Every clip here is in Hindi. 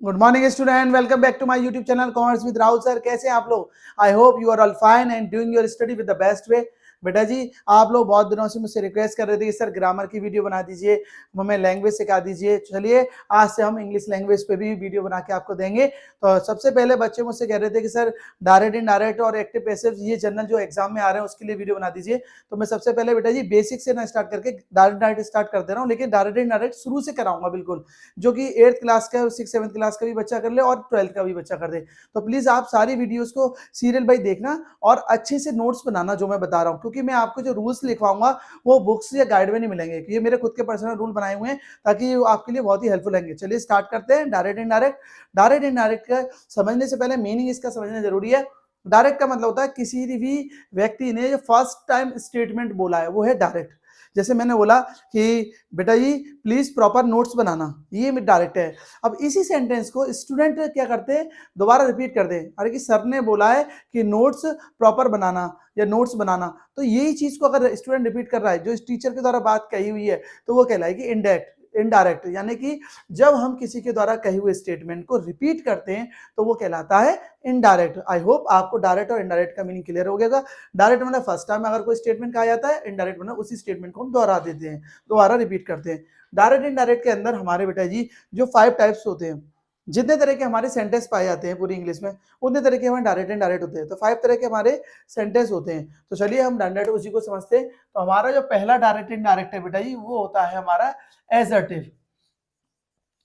Good morning student, welcome back to my YouTube channel commerce with Rahul sir. कैसे हैं आप लोग? I hope you are all fine and doing your study with the best way. बेटा जी, आप लोग बहुत दिनों से मुझसे रिक्वेस्ट कर रहे थे कि सर ग्रामर की वीडियो बना दीजिए, हमें लैंग्वेज सिखा दीजिए। चलिए आज से हम इंग्लिश लैंग्वेज पे भी वीडियो बना के आपको देंगे। तो सबसे पहले बच्चे मुझसे कह रहे थे कि सर डायरेक्ट इनडायरेक्ट और एक्टिव पैसिव ये जनरल जो एग्जाम में आ रहे हैं उसके लिए वीडियो बना दीजिए। तो मैं सबसे पहले बेटा जी बेसिक से ना स्टार्ट करके डायरेक्ट डायरेक्ट स्टार्ट कर दे रहा हूँ, लेकिन डायरेक्ट इनडायरेक्ट शुरू से कराऊंगा बिल्कुल, जो कि 8th क्लास का 6th 7th क्लास का भी बच्चा कर ले और 12th का भी बच्चा कर दे। तो प्लीज आप सारी वीडियोस को सीरियल बाई देखना और अच्छे से नोट्स बनाना जो मैं बता रहा हूँ, क्योंकि मैं आपको जो रूल्स लिखवाऊंगा वो बुक्स या गाइड में नहीं मिलेंगे। ये मेरे खुद के पर्सनल रूल बनाए हुए हैं ताकि आपके लिए बहुत ही हेल्पफुल रहेंगे। चलिए स्टार्ट करते हैं। Direct indirect. डायरेक्ट इनडायरेक्ट का समझने से पहले मीनिंग इसका समझना जरूरी है। डायरेक्ट का मतलब होता है किसी भी व्यक्ति ने जो फर्स्ट टाइम स्टेटमेंट बोला है वो है डायरेक्ट। जैसे मैंने बोला कि बेटा जी प्लीज प्रॉपर नोट्स बनाना, ये डायरेक्ट है। अब इसी सेंटेंस को स्टूडेंट क्या करते हैं, दोबारा रिपीट कर दें, अरे कि सर ने बोला है कि नोट्स प्रॉपर बनाना या नोट्स बनाना, तो यही चीज को अगर स्टूडेंट रिपीट कर रहा है जो इस टीचर के द्वारा बात कही हुई है तो वो कहलाएगी इनडायरेक्ट। इनडायरेक्ट यानी कि जब हम किसी के द्वारा कही हुए स्टेटमेंट को रिपीट करते हैं तो वो कहलाता है इनडायरेक्ट। आई होप आपको डायरेक्ट और इनडायरेक्ट का मीनिंग क्लियर हो गया। डायरेक्ट मतलब फर्स्ट टाइम अगर कोई स्टेटमेंट कहा जाता है, इनडायरेक्ट मतलब उसी स्टेटमेंट को हम दोहरा देते हैं, दोबारा रिपीट करते हैं। डायरेक्ट इनडायरेक्ट के अंदर हमारे बेटा जी जो 5 टाइप्स होते हैं, जितने तरह के हमारे सेंटेंस पाए जाते हैं पूरी इंग्लिश में उतने तरह के हमारे डायरेक्ट इनडायरेक्ट होते हैं। तो 5 तरह के हमारे सेंटेंस होते हैं। तो चलिए हम डायरेक्ट उसी को समझते हैं। तो हमारा जो पहला डायरेक्ट इनडायरेक्ट है बेटा जी वो होता है हमारा एजर्टिव।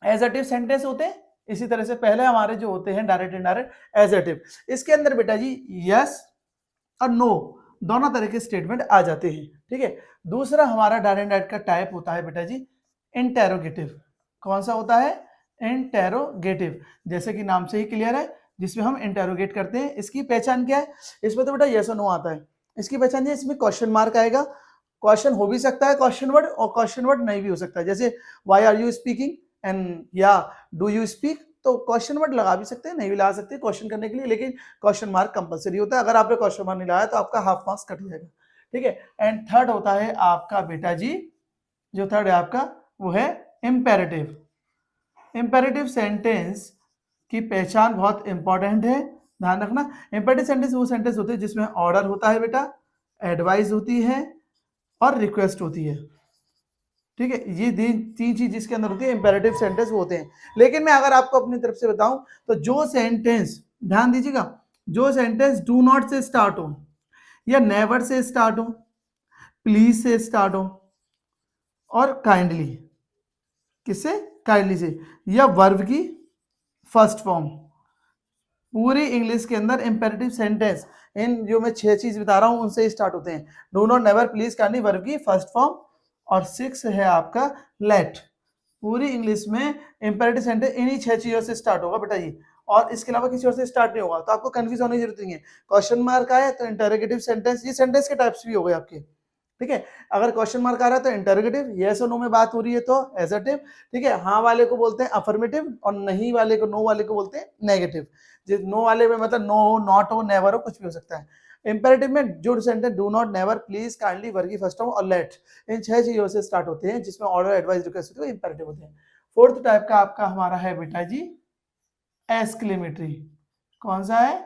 एजर्टिव सेंटेंस होते हैं। इसी तरह से पहले हमारे जो होते हैं डायरेक्ट इनडायरेक्ट एजर्टिव, इसके अंदर बेटा जी यस और नो दोनों तरह के स्टेटमेंट आ जाते हैं। ठीक है। दूसरा हमारा डायरेक्ट इनडायरेक्ट का टाइप होता है बेटा जी इंटेरोगेटिव। कौन सा होता है? इंटेरोगेटिव। जैसे कि नाम से ही क्लियर है, जिसमें हम इंटेरोगेट करते हैं। इसकी पहचान क्या है? इसमें तो बेटा यस और नो आता है। इसकी पहचान है, इसमें क्वेश्चन मार्क आएगा। क्वेश्चन हो भी सकता है क्वेश्चन वर्ड, और क्वेश्चन वर्ड नहीं भी हो सकता है। जैसे why are you speaking and या डू यू स्पीक, तो क्वेश्चन वर्ड लगा भी सकते हैं, नहीं भी लगा सकते क्वेश्चन करने के लिए, लेकिन क्वेश्चन मार्क कंपलसरी होता है। अगर आपने क्वेश्चन मार्क नहीं लगाया तो आपका हाफ मार्क्स कट जाएगा। ठीक है। एंड थर्ड होता है आपका बेटा जी, जो थर्ड है आपका वो है इंपेरेटिव। इंपेरेटिव सेंटेंस की पहचान बहुत इंपॉर्टेंट है, ध्यान रखना। इंपेरेटिव सेंटेंस वो सेंटेंस होते हैं जिसमें ऑर्डर होता है बेटा, एडवाइस होती है और रिक्वेस्ट होती है। ठीक है। ये तीन चीज जिसके अंदर होती है इंपेरेटिव सेंटेंस वो होते हैं। लेकिन मैं अगर आपको अपनी तरफ से बताऊं तो जो सेंटेंस, ध्यान दीजिएगा, जो सेंटेंस डू नॉट से स्टार्ट हो या नेवर से स्टार्ट हो, प्लीज से स्टार्ट हो और काइंडली, किससे? काइंडली से, या वर्ब की फर्स्ट फॉर्म, पूरी इंग्लिश के अंदर इंपेरेटिव सेंटेंस इन जो मैं 6 चीज बता रहा हूं उनसे स्टार्ट होते हैं। Do not, never, please, kindly, verb की फर्स्ट फॉर्म, और 6 है आपका लेट। पूरी इंग्लिश में इंपेरेटिव सेंटेंस इन्हीं 6 चीजों से स्टार्ट होगा बेटा जी, और इसके अलावा किसी और से स्टार्ट नहीं होगा। तो आपको कंफ्यूज होने की जरूरत नहीं है। क्वेश्चन मार्क आए तो इंटरोगेटिव सेंटेंस, ये सेंटेंस के टाइप्स भी हो गए आपके। ठीक है। अगर क्वेश्चन मार्क आ रहा है तो इंटरोगेटिव, यस और नो में बात हो रही है तो एजर्टिव। ठीक है। हाँ वाले को बोलते हैं अफर्मेटिव और नहीं वाले को, नो वाले को बोलते हैं नेगेटिव। नो वाले में मतलब नो हो, नॉट हो, नेवर हो, कुछ भी हो सकता है। इंपेरेटिव में जो sentence do not, never, please, kindly, verb की फर्स्ट फॉर्म और लेट, इन 6 चीजों से स्टार्ट होते हैं, जिसमें ऑर्डर, एडवाइस, रिक्वेस्ट होती है, इंपेरेटिव होते हैं। फोर्थ टाइप का आपका हमारा है बेटा जी एक्सक्लेमेटरी। कौन सा है?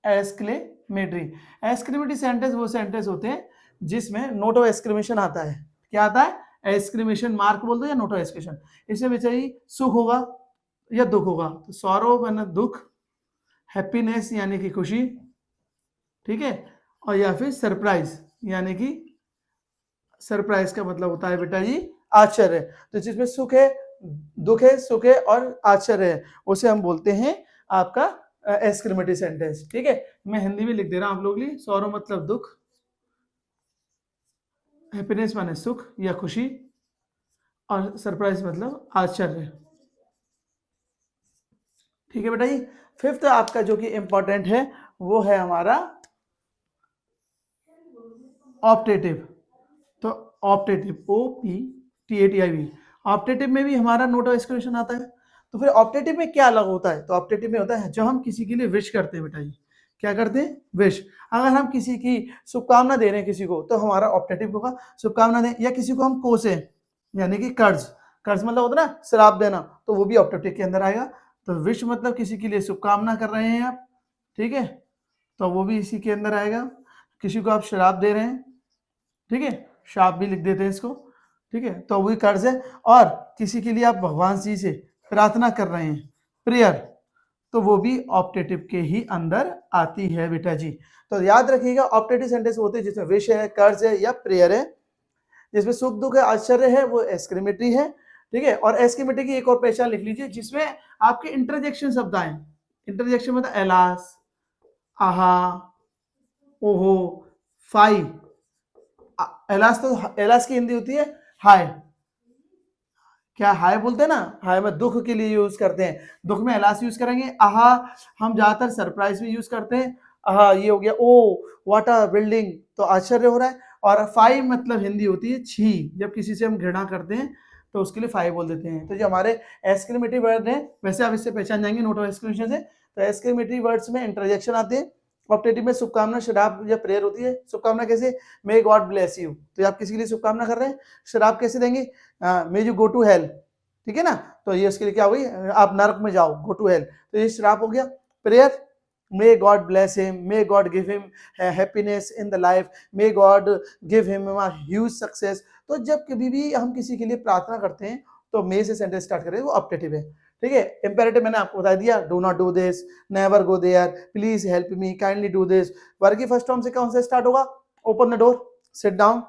एक्सक्लेमेटरी। एक्सक्लेमेटरी सेंटेंस वो सेंटेंस होते हैं जिसमें नोट ऑफ एक्सक्लेमेशन आता है। क्या आता है? एक्सक्लेमेशन मार्क बोल दो या नोट ऑफ एक्सक्लेमेशन। इसमें बेचारी सुख होगा या दुख होगा, तो सॉरो माने दुख, हैप्पीनेस यानी कि खुशी, ठीक है, और या फिर सरप्राइज यानी कि, सरप्राइज का मतलब होता है बेटा जी आश्चर्य। तो जिसमें सुख है, दुख है, सुख है और आश्चर्य है, उसे हम बोलते हैं आपका एक्सक्लेमेटरी सेंटेंस। ठीक है। मैं हिंदी में लिख दे रहा हूं आप लोगों के लिए। सॉरो मतलब दुख, हैप्पीनेस माने सुख या खुशी, और सरप्राइज मतलब आश्चर्य। ठीक है बेटा जी। फिफ्थ आपका जो कि इंपॉर्टेंट है वो है हमारा ऑप्टेटिव। तो ऑप्टेटिव, OPTATIV, ऑप्टेटिव में भी हमारा नोट ऑफ एक्सक्लेमेशन आता है। तो फिर ऑप्टेटिव में क्या अलग होता है? तो ऑप्टेटिव में होता है जब हम किसी के लिए विश करते हैं बेटा जी। क्या करते हैं? विश। अगर हम किसी की शुभकामना दे रहे हैं किसी को तो हमारा ऑप्टेटिव होगा शुभकामना दें, या किसी को हम कोसे यानी कि कर्ज, कर्ज मतलब होता है ना श्राप देना, तो वो भी ऑप्टेटिव के अंदर आएगा। तो विश मतलब किसी के लिए शुभकामना कर रहे हैं आप, ठीक है, तो वो भी इसी के अंदर आएगा। किसी को आप श्राप दे रहे हैं, ठीक है, श्राप भी लिख देते हैं इसको, ठीक है, तो वही कर्ज है। और किसी के लिए आप भगवान जी से प्रार्थना कर रहे हैं, प्रेयर, तो वो भी ऑप्टेटिव के ही अंदर आती है बेटा जी। तो याद रखिएगा ऑप्टेटिव सेंटेंस होते हैं जिसमें विश है, कर्ज है या प्रेयर है। जिसमें सुख दुख है, आश्चर्य है, वो एक्सक्लेमेटरी है, ठीक है। और एक्सक्लेमेटरी की एक और पहचान लिख लीजिए जिसमें आपके इंटरजेक्शन शब्द आए। इंटरजेक्शन मतलब एलास, आहा, ओहो, फाई। एलास तो एलास की हिंदी होती है हाय, क्या हाय बोलते हैं ना, हाय में दुख के लिए यूज करते हैं, दुख में एलास यूज करेंगे। आहा हम ज्यादातर सरप्राइज में यूज करते हैं, आहा ये हो गया, ओ व्हाट अ बिल्डिंग, तो आश्चर्य हो रहा है। और फाइव मतलब हिंदी होती है छी, जब किसी से हम घृणा करते हैं तो उसके लिए फाइव बोल देते हैं। तो जो हमारे एक्सक्लेमेटरी वर्ड है, वैसे आप इससे पहचान जाएंगे नोट ऑफ एक्सक्लेमेशन से। तो एक्सक्लेमेटरी वर्ड्स में इंटरजेक्शन आते हैं। ऑप्टेटिव में शुभकामना, श्राप या प्रेयर होती है। शुभकामना कैसे, मे गॉड ब्लेस यू, तो आप किसी के लिए शुभकामना कर रहे हैं। श्राप कैसे देंगे, may you go to hell, ठीक है ना, तो ये उसके लिए क्या हुई, आप नरक में जाओ, गो टू हेल, तो ये श्राप हो गया। Prayer, may God bless him, may God give him happiness in the life, may God give him huge success. तो जब कभी भी हम किसी के लिए प्रार्थना करते हैं तो मे से सेंटेंस स्टार्ट करें, वो ऑप्टेटिव है, ठीक है। इंपेरेटिव मैंने आपको बता दिया, do not do this, never go there, please help me, kindly do this. वर्ग की फर्स्ट फॉर्म से कौन सा स्टार्ट होगा, open the door, sit down,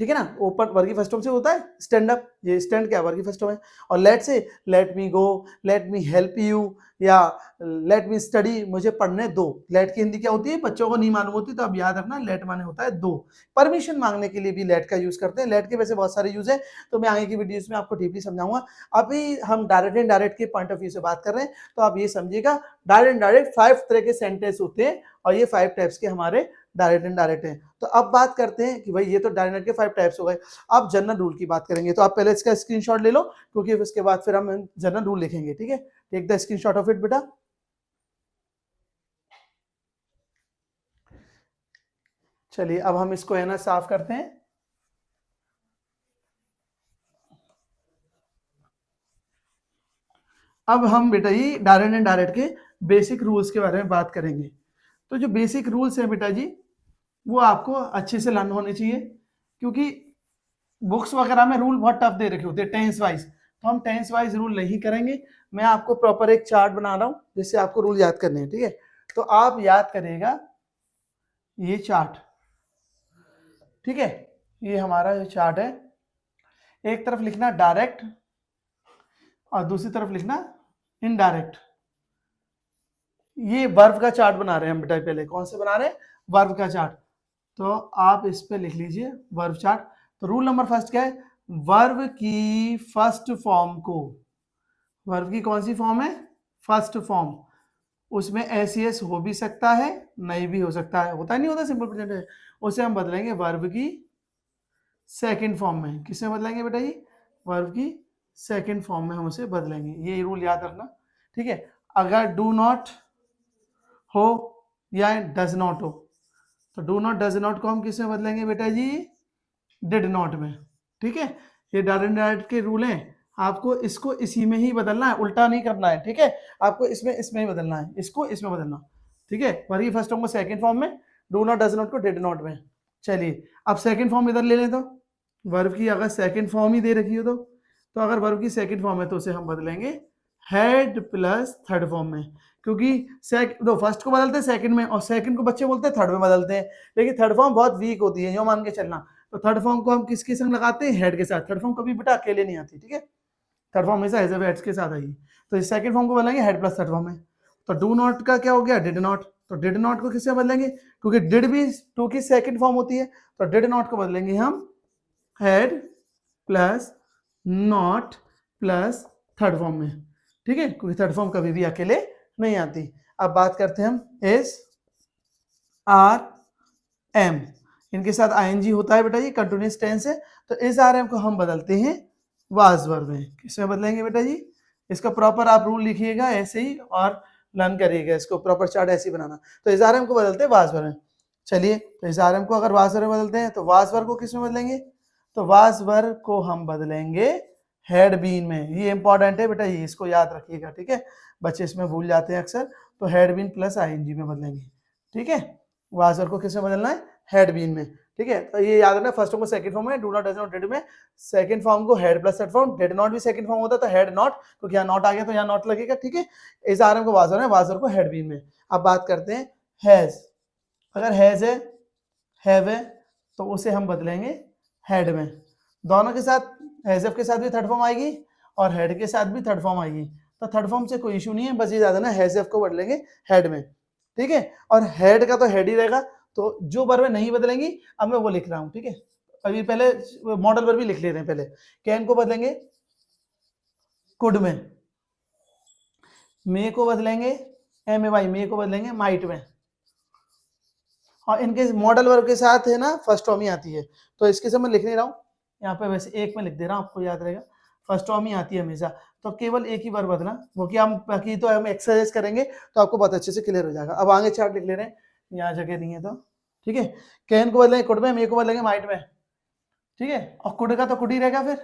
ठीक है ना। ओपन वर्ग की फर्स्ट फॉर्म से होता है स्टैंड अप, ये स्टैंड क्या वर्ग की फर्स्ट फॉर्म है। और लेट से let me go, let me help you, या लेट मी स्टडी, मुझे पढ़ने दो। लेट की हिंदी क्या होती है, बच्चों को नहीं मालूम होती, तो अब याद रखना लेट माने होता है दो। परमिशन मांगने के लिए भी लेट का यूज करते हैं। लेट के वैसे बहुत सारे यूज है, तो मैं आगे की वीडियोस में आपको डीपली समझाऊंगा। अभी हम डायरेक्ट एंड डायरेक्ट के पॉइंट ऑफ व्यू से बात कर रहे हैं, तो आप ये समझिएगा डायरेक्ट एंड डायरेक्ट 5 तरह के सेंटेंस होते हैं, और ये 5 टाइप्स के हमारे डायरेक्ट एंड डायरेक्ट हैं। तो अब बात करते हैं कि भाई ये तो डायरेक्ट के 5 टाइप्स हो गए, अब जनरल रूल की बात करेंगे। तो आप पहले इसका स्क्रीनशॉट ले लो, क्योंकि उसके बाद फिर हम जनरल रूल लिखेंगे, ठीक है। Take the screenshot of it बेटा। चलिए अब हम इसको है ना साफ करते हैं। अब हम बेटा ये डायरेक्ट एंड डायरेक्ट के बेसिक रूल्स के बारे में बात करेंगे। तो जो बेसिक रूल्स है बेटा जी, वो आपको अच्छे से लर्न होने चाहिए, क्योंकि बुक्स वगैरह में रूल बहुत टफ दे रखे होते हैं टेंस वाइज, तो हम टेंस वाइज रूल नहीं करेंगे। मैं आपको प्रॉपर एक चार्ट बना रहा हूं जिससे आपको रूल याद करने हैं, ठीक है। तो आप याद करिएगा ये चार्ट, ठीक है, ये हमारा ये चार्ट है। एक तरफ लिखना डायरेक्ट और दूसरी तरफ लिखना इनडायरेक्ट। ये वर्ब का चार्ट बना रहे हैं हम बेटा, पहले कौन से बना रहे हैं, वर्ब का चार्ट। तो आप इस पे लिख लीजिए वर्ब चार्ट। तो रूल नंबर फर्स्ट क्या है, वर्ब की फर्स्ट फॉर्म को, वर्ब की कौन सी फॉर्म है, फर्स्ट फॉर्म, उसमें एस हो भी सकता है, नहीं भी हो सकता है, होता नहीं होता सिंपल प्रेजेंट है, उसे हम बदलेंगे वर्ब की सेकंड फॉर्म में। किसमें बदलेंगे बेटा जी, वर्ब की सेकंड फॉर्म में हम उसे बदलेंगे। ये रूल याद रखना, ठीक है। अगर डू नॉट हो या डज नॉट हो, तो डू नॉट डज नॉट को हम किसमें बदलेंगे बेटा जी, डिड नॉट में, ठीक है। ये डायरेक्ट के रूल हैं, आपको इसको इसी में ही बदलना है, उल्टा नहीं करना है, ठीक है। आपको इसमें ही बदलना है, इसको इसमें बदलना, ठीक है। वर्ब की फर्स्ट फॉर्म को सेकंड फॉर्म में, डू नॉट डज नॉट को डिड नॉट में। चलिए अब सेकंड फॉर्म इधर ले लें, तो वर्ब की अगर सेकंड फॉर्म ही दे रखी हो तो अगर वर्ब की सेकंड फॉर्म है तो उसे हम बदलेंगे हैड प्लस थर्ड फॉर्म में, क्योंकि दो फर्स्ट को बदलते हैं सेकंड में, और सेकंड को बच्चे बोलते हैं थर्ड में बदलते हैं, लेकिन थर्ड फॉर्म बहुत वीक होती है, जो मान के चलना। तो थर्ड फॉर्म को हम किसके संग लगाते हैं, हेड के साथ। थर्ड फॉर्म कभी बेटा अकेले नहीं आती, ठीक है, थर्ड फॉर्म हमेशा हेड्स के साथ आएगी। तो इस सेकंड फॉर्म को बदलेंगे हेड प्लस थर्ड फॉर्म में। तो डू नॉट का क्या हो गया, डिड नॉट, तो डिड नॉट को किससे बदलेंगे, क्योंकि डिड भी टू की सेकंड फॉर्म होती है, तो डिड नॉट को बदलेंगे हम head plus not plus third form में, ठीक है, क्योंकि थर्ड फॉर्म कभी भी अकेले नहीं आती। अब बात करते हैं हम एस आर एम, इनके साथ आईएनजी होता है बेटा, ये कंटिन्यूअस टेंस है। तो एस आर एम को हम बदलते हैं वाज वर्ब में। किसमें बदलेंगे बेटा जी, इसका प्रॉपर आप रूल लिखिएगा ऐसे ही और लर्न करिएगा, इसको प्रॉपर चार्ट ऐसे ही बनाना। तो एस आर एम को बदलते हैं वाज वर्ब में। चलिए तो एस आर एम को अगर वाज वर्ब में बदलते हैं तो वाज वर्ब को किसमें बदलेंगे, तो वाज वर्ब को हम बदलेंगे हैड बीन में, ये इंपॉर्टेंट है बेटा, ये इसको याद रखिएगा, ठीक है, बच्चे इसमें भूल जाते हैं अक्सर। तो हैड बीन प्लस आईएनजी में बदलेंगे, ठीक है, वाज वर्ब को किस में बदलना है, हैड बीन में, ठीक है। तो ये याद रखना, फर्स्ट फॉर्म को सेकंड फॉर्म में, do not, does not, did में, सेकंड फॉर्म को had plus third form, did not भी सेकंड फॉर्म होता है तो हैड नॉट, क्योंकि यहाँ नॉट आ गया तो यहाँ नॉट लगेगा, ठीक है। इस आरएम को वाज वर्ब है, वाज वर्ब को हैड बीन में। अब बात करते हैं हैज। अगर हैज है, हैव है, तो उसे हम बदलेंगे हैड में। दोनों के साथ, हैजअप के साथ भी थर्ड फॉर्म आएगी और हेड के साथ भी थर्ड फॉर्म आएगी, तो थर्ड फॉर्म से कोई इशू नहीं है, बस ये ज्यादा ना हैजअप को बदलेंगे हेड में, ठीक है। और हेड का तो हेड ही रहेगा, तो जो वर्ब नहीं बदलेंगी अब मैं वो लिख रहा हूं, ठीक है। अभी पहले मॉडल वर्ब भी लिख लेते हैं। पहले कैन को बदलेंगे कुड में, मे को बदलेंगे MAY, मे को बदलेंगे माइट में, और इनके मॉडल वर्ब के साथ है ना फर्स्ट फॉर्म ही आती है, तो इसके से मैं लिख नहीं रहा हूँ यहाँ पे, वैसे एक में लिख दे रहा हूँ, आपको याद रहेगा, फर्स्ट फॉर्म ही आती है हमेशा, तो केवल एक ही वर्ब बदलना, वो कि हम बाकी तो हम एक्सरसाइज करेंगे तो आपको बहुत अच्छे से क्लियर हो जाएगा। अब आगे चार्ट लिख ले रहे हैं, यहाँ जगह नहीं है तो, ठीक है। कैन को बदलेंगे कुड में, मे को बदलेंगे माइट में, ठीक है, और कुड का तो कुड ही रहेगा, फिर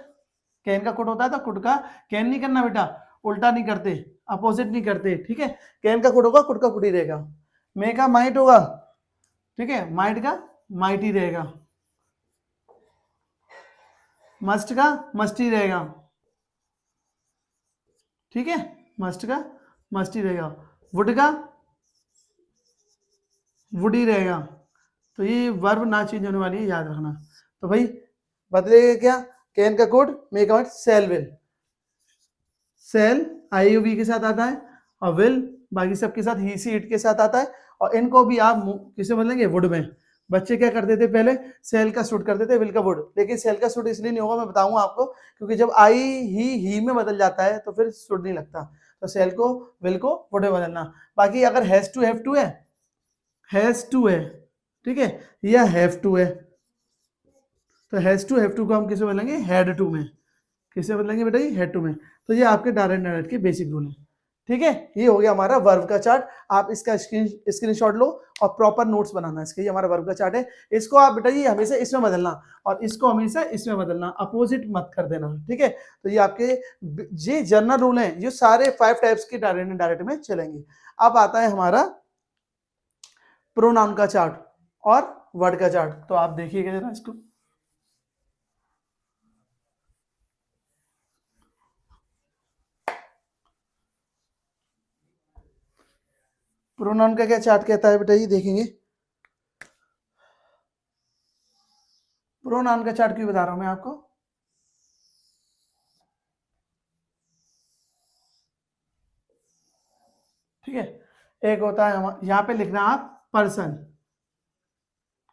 कैन का कुड होता है तो कुड का कैन नहीं करना बेटा, उल्टा नहीं करते, अपोजिट नहीं करते, ठीक है। कैन का कुड होगा, कुड का कुड ही रहेगा। मे का माइट होगा, ठीक है, माइट का माइट ही रहेगा। मस्ट का मस्ट ही रहेगा, ठीक है, मस्ट का मस्ट ही रहेगा। वुड का वुड ही रहेगा। तो ये वर्ब ना चेंज होने वाली है, याद रखना। तो भाई बदलेगा क्या, कैन का कुड, मे का सेल विल, सेल IUV के साथ आता है, और विल बाकी सबके साथ ही सी इट के साथ आता है, और इनको भी आप किसे बदलेंगे, वुड में। बच्चे क्या करते थे पहले, सेल का शुड करते थे, विल का वुड, लेकिन सेल का शुड इसलिए नहीं होगा, मैं बताऊंगा आपको, क्योंकि जब आई ही में बदल जाता है तो फिर शुड नहीं लगता, तो सेल को विल को वुड में बदलना। बाकी अगर हैज टू हैव टू है, हैज टू है, ठीक है, या हैव टू है, तो हैज टू हैव टू को हम किसे बदलेंगे, हैड टू में, किसे बदलेंगे बेटा, ये हेड टू में। तो ये आपके डायरेक्ट के बेसिक रूल है, ठीक है। ये हो गया हमारा वर्ब का चार्ट, आप इसका स्क्रीनशॉट लो और प्रॉपर नोट्स बनाना इसके, ये हमारा वर्ब का चार्ट है। इसको आप बेटा ये हमेशा इसमें बदलना और इसको हमेशा इसमें बदलना, अपोजिट मत कर देना, ठीक है। तो ये आपके ये जनरल रूल हैं, ये सारे 5 टाइप्स के डायरेक्ट में चलेंगे। अब आता है हमारा प्रोनाउन का चार्ट और वर्ड का चार्ट, तो आप देखिएगा जरा इसको। प्रोनाउन का क्या चार्ट कहता है बेटा, ये देखेंगे। प्रोनाउन का चार्ट क्यों बता रहा हूं मैं आपको, ठीक है। एक होता है यहाँ पे लिखना आप पर्सन,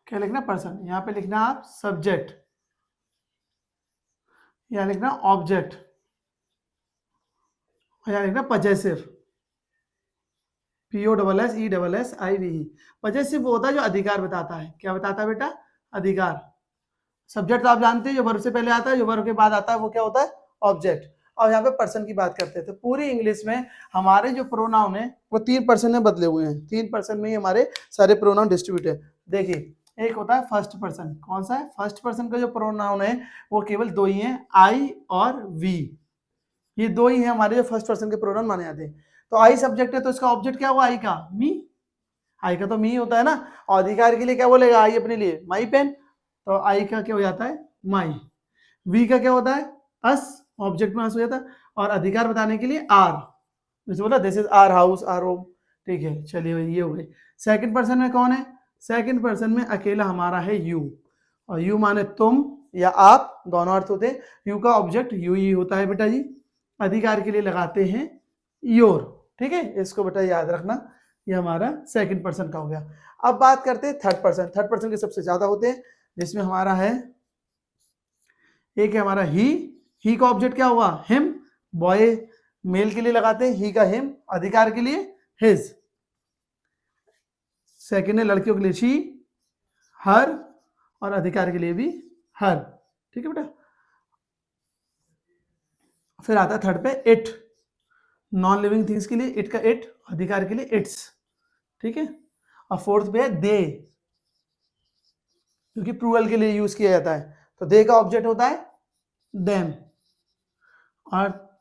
क्या लिखना पर्सन, यहाँ पे लिखना आप सब्जेक्ट, यहाँ लिखना ऑब्जेक्ट, यहाँ लिखना पजेसिव, POSSESSIVE। पजेसिव वो होता है जो अधिकार बताता है, क्या बताता है बेटा, अधिकार। सब्जेक्ट तो आप जानते हैं जो वर्ब से पहले आता है, जो वर्ब के बाद आता है वो क्या होता है, ऑब्जेक्ट। और यहाँ पे पर्सन की बात करते हैं, तो पूरी इंग्लिश में हमारे जो प्रोनाउन है वो 3% में बदले हुए हैं, 3% में ही हमारे सारे प्रोनाउन डिस्ट्रीब्यूट है। देखिए, एक होता है फर्स्ट पर्सन, कौन सा है, फर्स्ट पर्सन का जो प्रोनाउन है वो केवल 2 ही है, आई और वी, ये 2 ही है हमारे जो फर्स्ट पर्सन के प्रोनाउन माने जाते हैं। तो आई सब्जेक्ट है तो इसका ऑब्जेक्ट क्या हुआ, आई का मी, आई का तो मी होता है ना, और अधिकार के लिए क्या बोलेगा, आई अपने लिए माई पेन, तो आई का क्या हो जाता है, माई। वी का क्या होता है, अस, ऑब्जेक्ट में अस हो जाता है, और अधिकार बताने के लिए आर, जैसे बोला this is our house, our home, ठीक है। चलिए ये हो गई। सेकंड पर्सन में कौन है, सेकंड पर्सन में अकेला हमारा है यू, और यू माने तुम या आप, दोनों अर्थ होते हैं। यू का ऑब्जेक्ट यू ही होता है बेटा जी, अधिकार के लिए लगाते हैं योर, ठीक है, इसको बेटा याद रखना, ये हमारा सेकंड पर्सन का हो गया। अब बात करते हैं थर्ड पर्सन, थर्ड पर्सन के सबसे ज्यादा होते हैं, जिसमें हमारा है, एक है हमारा ही का ऑब्जेक्ट क्या हुआ, हिम, बॉय मेल के लिए लगाते हैं ही का हिम, अधिकार के लिए हिज। सेकंड है लड़कियों के लिए शी, हर, और अधिकार के लिए भी हर, ठीक है बेटा। फिर आता है थर्ड पे इट, नॉन लिविंग थिंग्स के लिए इट का इट, अधिकार के लिए इट्स, ठीक है। और फोर्थ पे है दे, क्योंकि प्लूरल के लिए यूज किया जाता है, तो दे का ऑब्जेक्ट होता है देम। और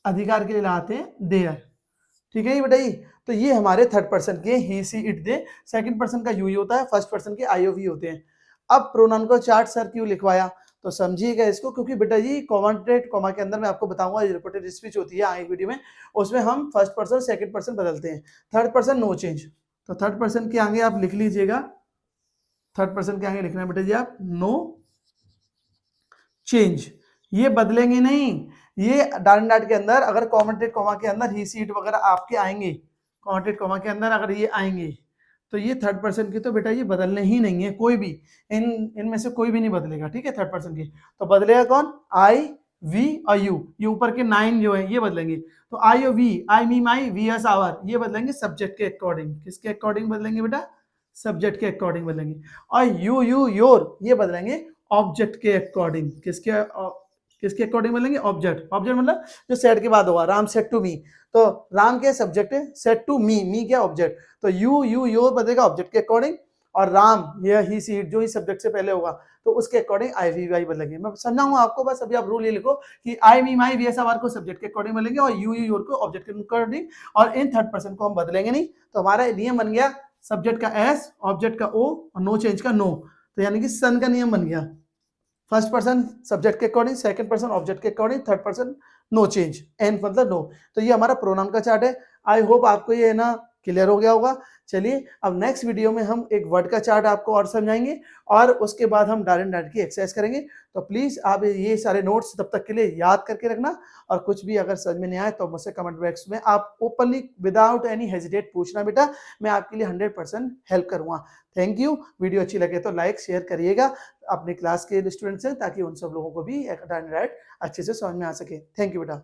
अधिकार के लिए लगाते हैं देयर। ठीक है ये बेटा जी। तो ये हमारे थर्ड पर्सन के he she it they, second person का यू होता है, फर्स्ट पर्सन के आई वी होते हैं। अब प्रोनाउन का चार्ट सर क्यों लिखवाया, तो समझिएगा इसको, क्योंकि बेटा जी कॉमेंटेड कॉमा के अंदर मैं आपको बताऊंगा, रिपोर्टेड स्पीच होती है आगे वीडियो में, उसमें हम फर्स्ट पर्सन सेकंड पर्सन बदलते हैं। थर्ड पर्सन नो चेंज, तो थर्ड पर्सन के आगे आप लिख लीजिएगा, थर्ड पर्सन के आगे लिखना है बेटा जी आप नो चेंज, ये बदलेंगे नहीं। ये डाट के अंदर अगर कॉमेंटेड कॉमा के अंदर ही सीट वगैरह आपके आएंगे, कॉमेंटेड कॉमा के अंदर अगर ये आएंगे, तो ये थर्ड पर्सन की तो बेटा ये बदलने ही नहीं है कोई भी, इनमें से कोई भी नहीं बदलेगा। ठीक है, थर्ड पर्सन की तो बदलेगा कौन, आई वी और यू, ये ऊपर के 9 जो है ये बदलेंगे। तो आई और we, I me my we us our, ये बदलेंगे सब्जेक्ट के अकॉर्डिंग। किसके अकॉर्डिंग बदलेंगे बेटा, सब्जेक्ट के अकॉर्डिंग बदलेंगे। और यू यू योर ये बदलेंगे ऑब्जेक्ट के अकॉर्डिंग। किसके अकॉर्डिंग बदलेंगे, ऑब्जेक्ट। ऑब्जेक्ट मतलब जो सेट के बाद होगा, राम सेट टू मी, तो राम के सब्जेक्ट है, सेट टू मी, मी क्या ऑब्जेक्ट, तो यू यू योर बदलेगा ऑब्जेक्ट के अकॉर्डिंग, और राम या ही सी जो ही सब्जेक्ट से पहले होगा तो उसके अकॉर्डिंग आई वी वाई बदलेंगे। मैं समझाऊंगा आपको, बस अभी आप रूल ये लिखो कि आई me my V S R को सब्जेक्ट के अकॉर्डिंग बदलेंगे और यू यू योर को ऑब्जेक्ट के अकॉर्डिंग, और इन थर्ड पर्सन को हम बदलेंगे नहीं। तो हमारा नियम बन गया सब्जेक्ट का एस, ऑब्जेक्ट का ओ और नो चेंज का नो, तो यानी कि सन का नियम बन गया, फर्स्ट पर्सन सब्जेक्ट के अकॉर्डिंग, सेकंड पर्सन ऑब्जेक्ट के according, third person no change, N मतलब नो। तो ये हमारा प्रोनाउन का चार्ट है। आई होप आपको ये है ना क्लियर हो गया होगा। चलिए अब नेक्स्ट वीडियो में हम एक वर्ड का चार्ट आपको और समझाएंगे, और उसके बाद हम डायरेक्ट की एक्सरसाइज करेंगे। तो प्लीज आप ये सारे नोट्स तब तक के लिए याद करके रखना, और कुछ भी अगर समझ में नहीं आए तो मुझसे कमेंट बॉक्स में आप ओपनली विदाउट एनी हेजिटेट पूछना बेटा, मैं आपके लिए 100% हेल्प करूंगा। Thank you. वीडियो अच्छी लगे तो लाइक शेयर करिएगा अपने क्लास के स्टूडेंट्स हैं, ताकि उन सब लोगों को भी डायरेक्ट अच्छे से समझ में आ सके। थैंक यू बेटा।